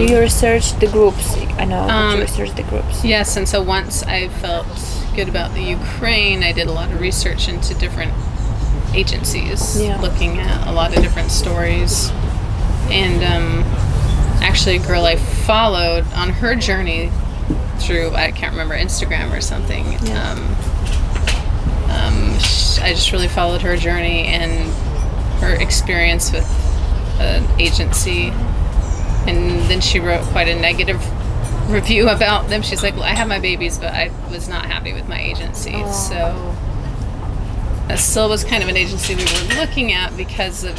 you researched the groups? I know that you researched the groups. Yes, and so once I felt good about the Ukraine, I did a lot of research into different agencies, looking at a lot of different stories. And actually a girl I followed on her journey through, I can't remember, Instagram or something. I just really followed her journey and her experience with an agency. And then she wrote quite a negative review about them. She's like, well, I have my babies, but I was not happy with my agency. So that still was kind of an agency we were looking at because of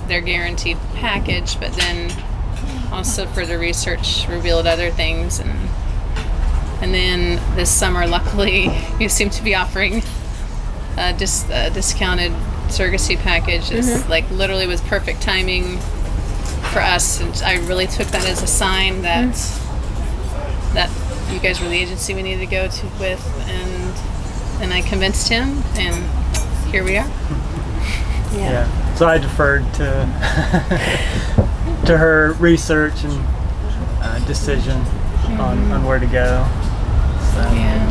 their guaranteed package, but then also further research revealed other things. And then this summer, luckily, you seem to be offering a discounted surrogacy package. It's like literally was perfect timing for us, and I really took that as a sign that you guys were the agency we needed to go to with, and I convinced him, and here we are. Yeah. So I deferred to to her research and decision on where to go. So. Yeah.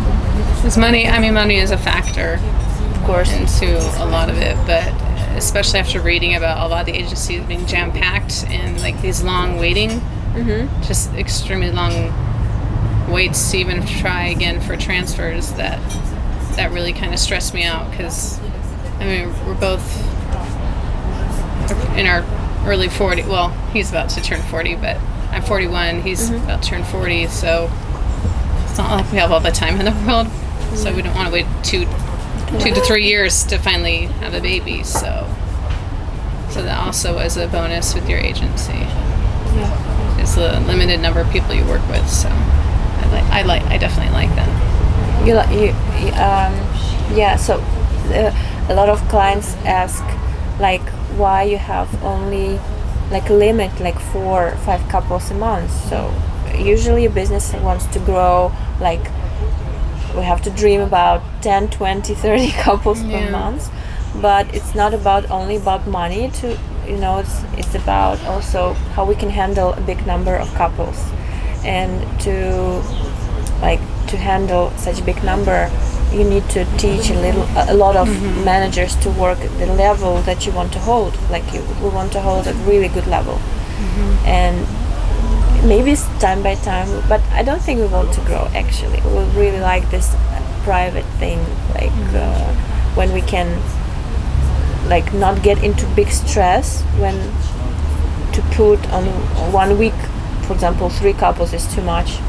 Because money is a factor, of course, into a lot of it, but especially after reading about a lot of the agencies being jam-packed and like these long waiting, just extremely long waits to even try again for transfers, that really kind of stressed me out, because I mean, we're both in our early 40s. Well, he's about to turn 40, but I'm 41. He's about to turn 40, so it's not like we have all the time in the world. So we don't want to wait two to 3 years to finally have a baby. So that also was a bonus with your agency. Yeah, it's a limited number of people you work with. So I definitely like that. So a lot of clients ask, like, why you have only like a limit, like 4 or 5 couples a month. So usually a business wants to grow, like we have to dream about 10, 20, 30 couples per month. But it's not only about money. It's about also how we can handle a big number of couples, and to handle such a big number, you need to teach a lot of managers to work at the level that you want to hold. Like we want to hold at really good level, and maybe it's time by time. But I don't think we want to grow. Actually, we really like this private thing, like when we can, like, not get into big stress when to put on 1 week. For example, 3 couples is too much.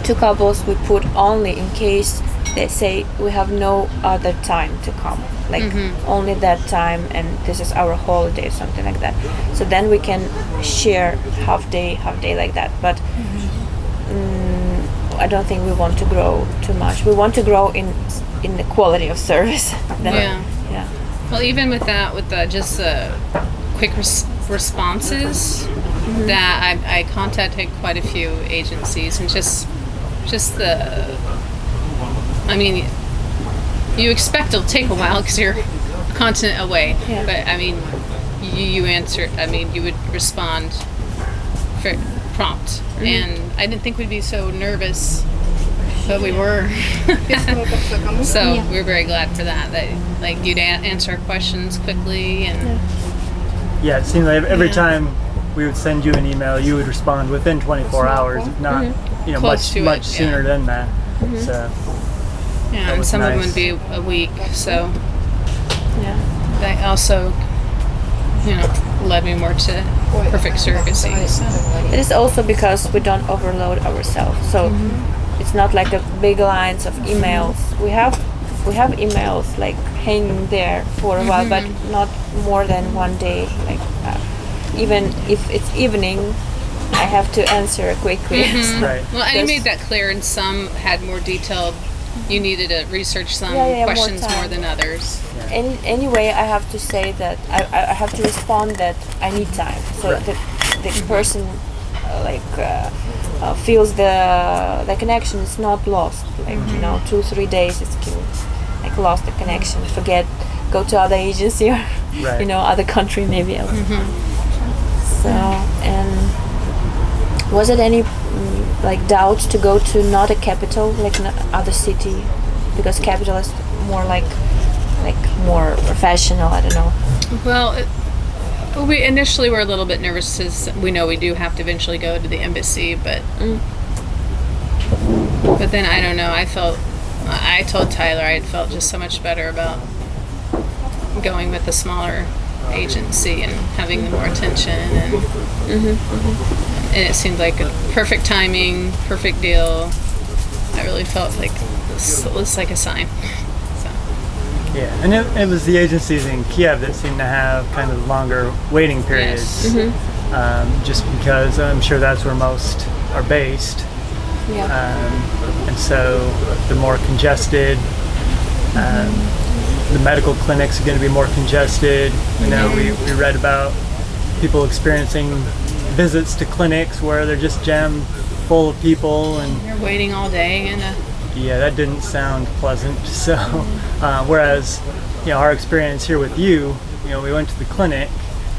2 couples we put only in case they say we have no other time to come, like only that time, and this is our holiday or something like that. So then we can share half day like that. But I don't think we want to grow too much. We want to grow in the quality of service. Well, even with that, with just quick responses, that I contacted quite a few agencies, and just the, I mean, you expect it'll take a while because you're a continent away, but I mean, you answer, I mean, you would respond very prompt, and I didn't think we'd be so nervous, but we were. So we were very glad for that like you'd answer our questions quickly, and it seemed like every time we would send you an email, you would respond within 24 hours, if not, much sooner than that. So and some of them would be a week. So that also, led me more to perfect surrogacy. So. It is also because we don't overload ourselves. So it's not like a big lines of emails. We have emails like hanging there for a while, but not more than 1 day. Like even if it's evening, I have to answer quickly. Right. Well, I made that clear, and some had more detailed. You needed to research some questions more than others. Anyway, I have to say that I have to respond that I need time, so that the person feels the connection is not lost. Like 2-3 days, it's lost the connection. Forget, go to other agency or other country maybe. So Was it any like doubt to go to not a capital, like other city, because capital is more like more professional? I don't know. Well, we initially were a little bit nervous because we know we do have to eventually go to the embassy, but then I don't know. I told Tyler I felt just so much better about going with a smaller agency and having the more attention, and it seemed like a perfect timing, perfect deal. I really felt like this was like a sign. So. Yeah, and it was the agencies in Kiev that seemed to have kind of longer waiting periods, Yes. just because I'm sure that's where most are based. Yeah. And so the more congested, the medical clinics are going to be more congested. You know, we read about people experiencing visits to clinics where they're just jammed full of people, and You're waiting all day, and yeah, that didn't sound pleasant. So, whereas, you know, our experience here with you know, we went to the clinic,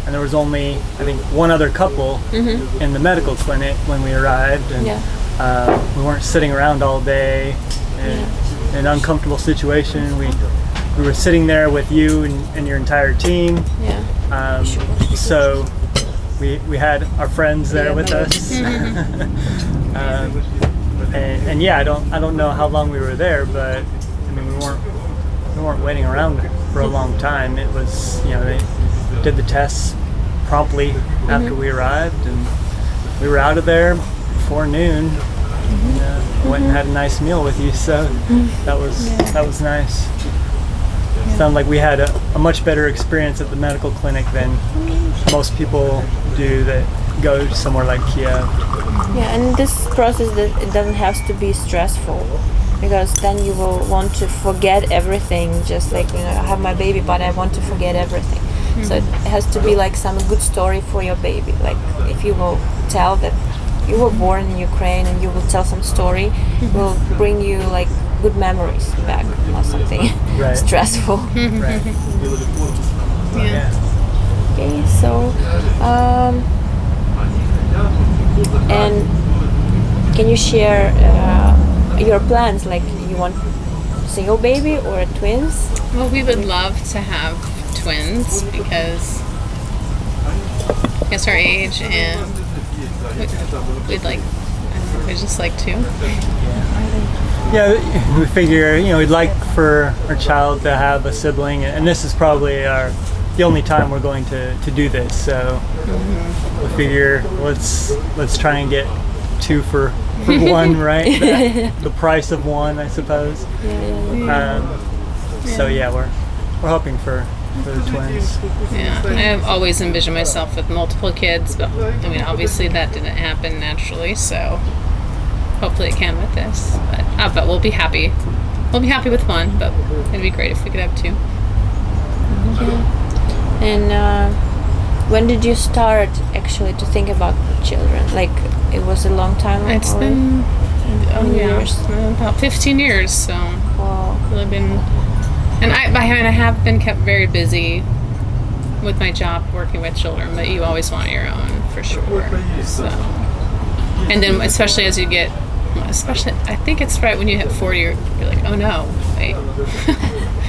and there was only, I think, one other couple in the medical clinic when we arrived, and we weren't sitting around all day in an uncomfortable situation. We were sitting there with you and your entire team. Yeah. So we had our friends there with us. And yeah, I don't know how long we were there, but I mean, we weren't waiting around for a long time. It was, you know, they did the tests promptly after we arrived, and we were out of there before noon. Went and had a nice meal with you, so that was nice. Sounded like we had a much better experience at the medical clinic than most people do that go somewhere like Kiev. Yeah, and this process, it doesn't have to be stressful, because then you will want to forget everything. Just like, you know, I have my baby, but I want to forget everything. So it has to be like some good story for your baby. Like if you will tell that you were born in Ukraine and you will tell some story, it will bring you like good memories back, not something stressful. Right. Yeah. Okay, so and can you share your plans? Like, you want single baby or twins? well, we would love to have twins because I guess our age, and we'd like, I don't know, we just like two. Yeah, we figure, you know, we'd like for our child to have a sibling, and this is probably the only time we're going to do this. So we figure let's try and get two for one, right? The price of one, I suppose. So yeah, we're hoping for the twins. Yeah, I've always envisioned myself with multiple kids, but I mean, obviously that didn't happen naturally, so hopefully it can with this. But we'll be happy. We'll be happy with one, but it'd be great if we could have two. And when did you start actually to think about children? Like, it was a long time ago? It's been years. About 15 years, so Wow. really been. And I have been kept very busy with my job working with children, but you always want your own for sure. So, and then especially as you get, I think it's right when you hit 40, you're like, oh no, wait.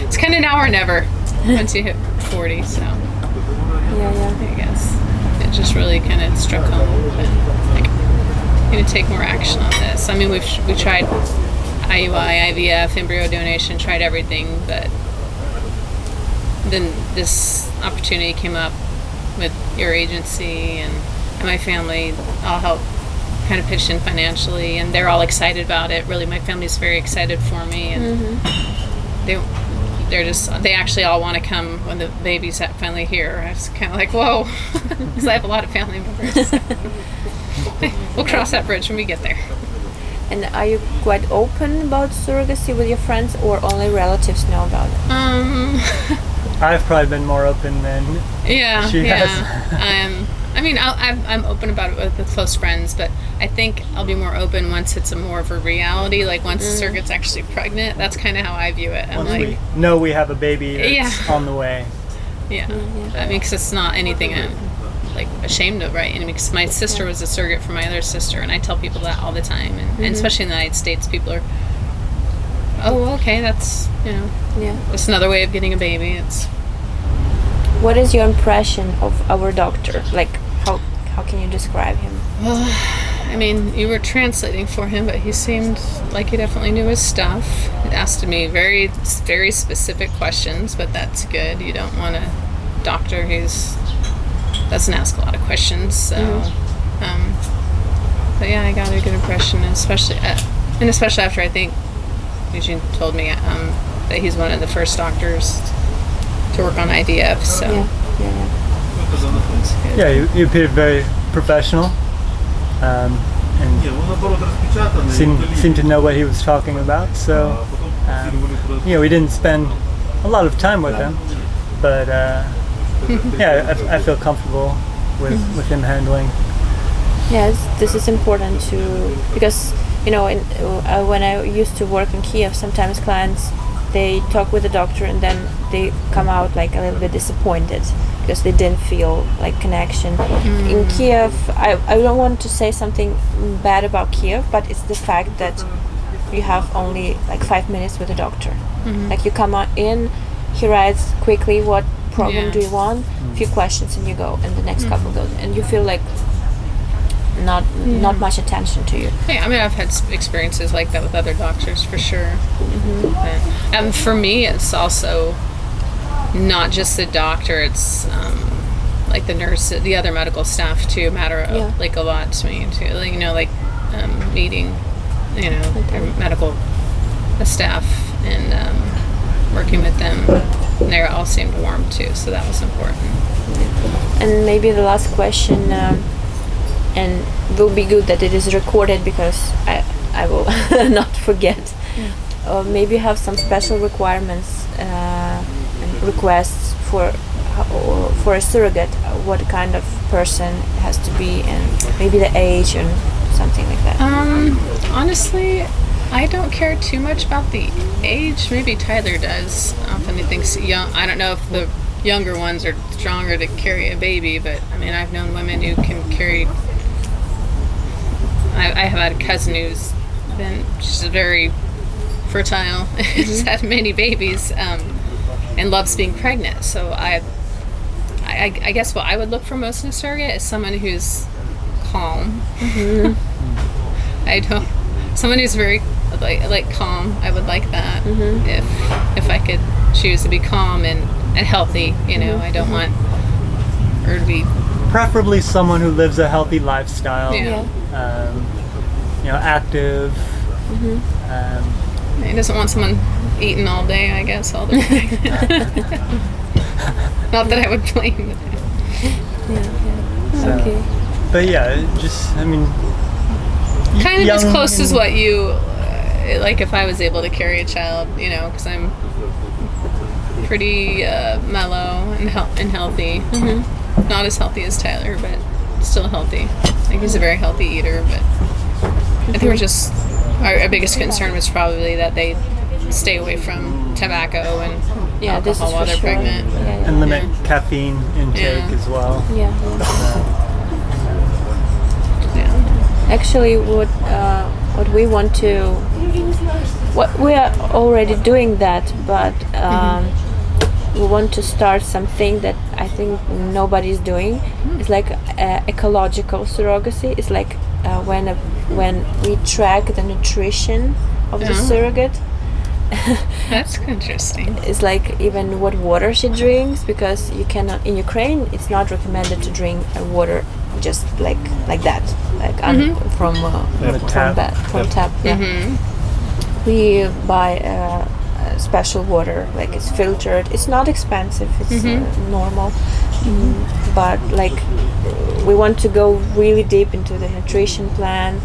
It's kind of now or never once you hit 40. So I guess it just really kind of struck home and like, you need to take more action on this. I mean, we tried IUI, IVF, embryo donation, tried everything, but then this opportunity came up with your agency and my family all helped kind of pitch in financially, and they're all excited about it. Really, my family's very excited for me, and they actually all want to come when the baby's finally here. I was kind of like, whoa, because I have a lot of family members. We'll cross that bridge when we get there. And are you quite open about surrogacy with your friends, or only relatives know about it? I've probably been more open than she has. I mean, I'm open about it with close friends, but I think I'll be more open once it's more of a reality. Like once the surrogate's actually pregnant, that's kind of how I view it. Once we know we have a baby that's on the way. Yeah. I mean, because it's not anything like ashamed of, right? And because my sister was a surrogate for my other sister, and I tell people that all the time, and especially in the United States, people are, oh, okay, that's, you know, it's another way of getting a baby. It's. What is your impression of our doctor? Like, how can you describe him? Well, I mean, you were translating for him, but he seemed like he definitely knew his stuff. He asked me very, very specific questions, but that's good. You don't want a doctor who doesn't ask a lot of questions. So, but yeah, I got a good impression, especially after I think Eugene told me that he's one of the first doctors to work on IVF. So he appeared very professional, and seemed to know what he was talking about. So, we didn't spend a lot of time with him, but I feel comfortable with him handling. Yes, this is important because when I used to work in Kiev, sometimes clients, they talk with the doctor and then they come out like a little bit disappointed because they didn't feel like connection. In Kiev, I don't want to say something bad about Kiev, but it's the fact that you have only like 5 minutes with the doctor. Like you come in, he writes quickly what problem do you want, a few questions, and you go, and the next couple goes, and you feel like not much attention to you. Yeah, I mean, I've had experiences like that with other doctors for sure. And for me, it's also not just the doctor; it's like the nurse, the other medical staff too. Matter like a lot to me too. Like, meeting, their medical staff and working with them. And they all seemed warm too, so that was important. And maybe the last question. And it will be good that it is recorded because I will not forget. Maybe have some special requirements and requests for a surrogate. What kind of person it has to be, and maybe the age and something like that. Honestly, I don't care too much about the age. Maybe Tyler does. Often he thinks young. I don't know if the younger ones are stronger to carry a baby, but I mean, I've known women who can carry. I have had a cousin she's very fertile, has had many babies, and loves being pregnant. So I guess what I would look for most in a surrogate is someone who's calm. Someone who's very like calm. I would like that if I could choose to be calm and healthy. I don't want her to be. Preferably someone who lives a healthy lifestyle. Active. He doesn't want someone eating all day, I guess, all the day. Not that I would blame So, okay. But kind of as close as what you like if I was able to carry a child, because I'm pretty mellow and healthy. Not as healthy as Tyler, but still healthy. I think he's a very healthy eater, but I think our biggest concern was probably that they stay away from tobacco and alcohol while they're pregnant. And limit caffeine intake as well. Actually, what we want to, what we are already doing that, but we want to start something that I think nobody's doing. It's like ecological surrogacy. It's like when we track the nutrition of the surrogate. That's interesting. It's like even what water she drinks, because you cannot, in Ukraine it's not recommended to drink water just like that, like from tap. We buy special water, like it's filtered. It's not expensive. It's normal, but like we want to go really deep into the nutrition plan.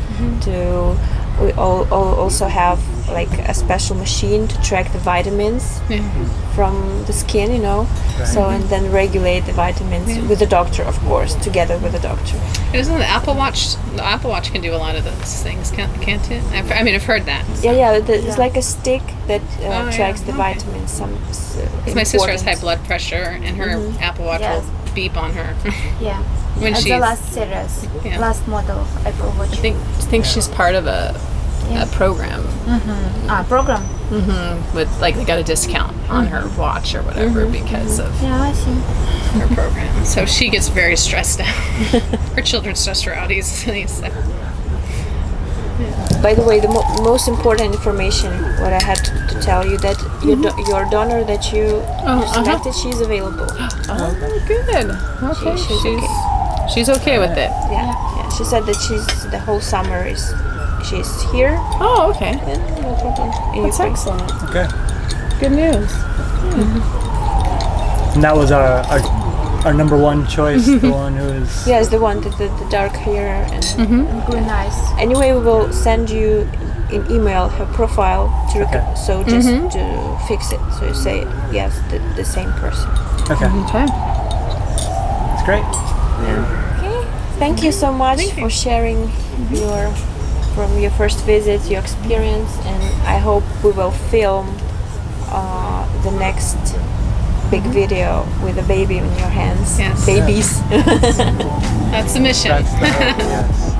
We also have like a special machine to track the vitamins from the skin, so and then regulate the vitamins with the doctor, of course, together with the doctor. Isn't the Apple Watch? The Apple Watch can do a lot of those things, can't it? I've heard that. So. It's like a stick that tracks the vitamins. Because my sister has high blood pressure, and her Apple Watch will beep on her. when As she's. the last series, Yeah. last model of Apple Watch. I think she's part of a program Program. with like they got a discount on her watch or whatever because of Yeah, I see. her program. So she gets very stressed out. Her children stress her out easily. So. By the way, the most important information, what I had to tell you, that your donor that you selected, she's available. Oh, good. Okay, She's okay. She's okay with it. Yeah. She said that the whole summer she's here. Oh, okay. And no problem. And That's you can- excellent. Okay. Good news. And that was our number one choice, the one who is. Yes, the one with the dark hair and really nice. Anyway, we will send you in email her profile Okay. so just to fix it. So you say yes, the same person. Okay. Okay. That's great. Okay. Thank you so much for sharing from your first visit, your experience, and I hope we will film the next big video with a baby in your hands. Yes. Babies. That's the mission. That's the hope, yes.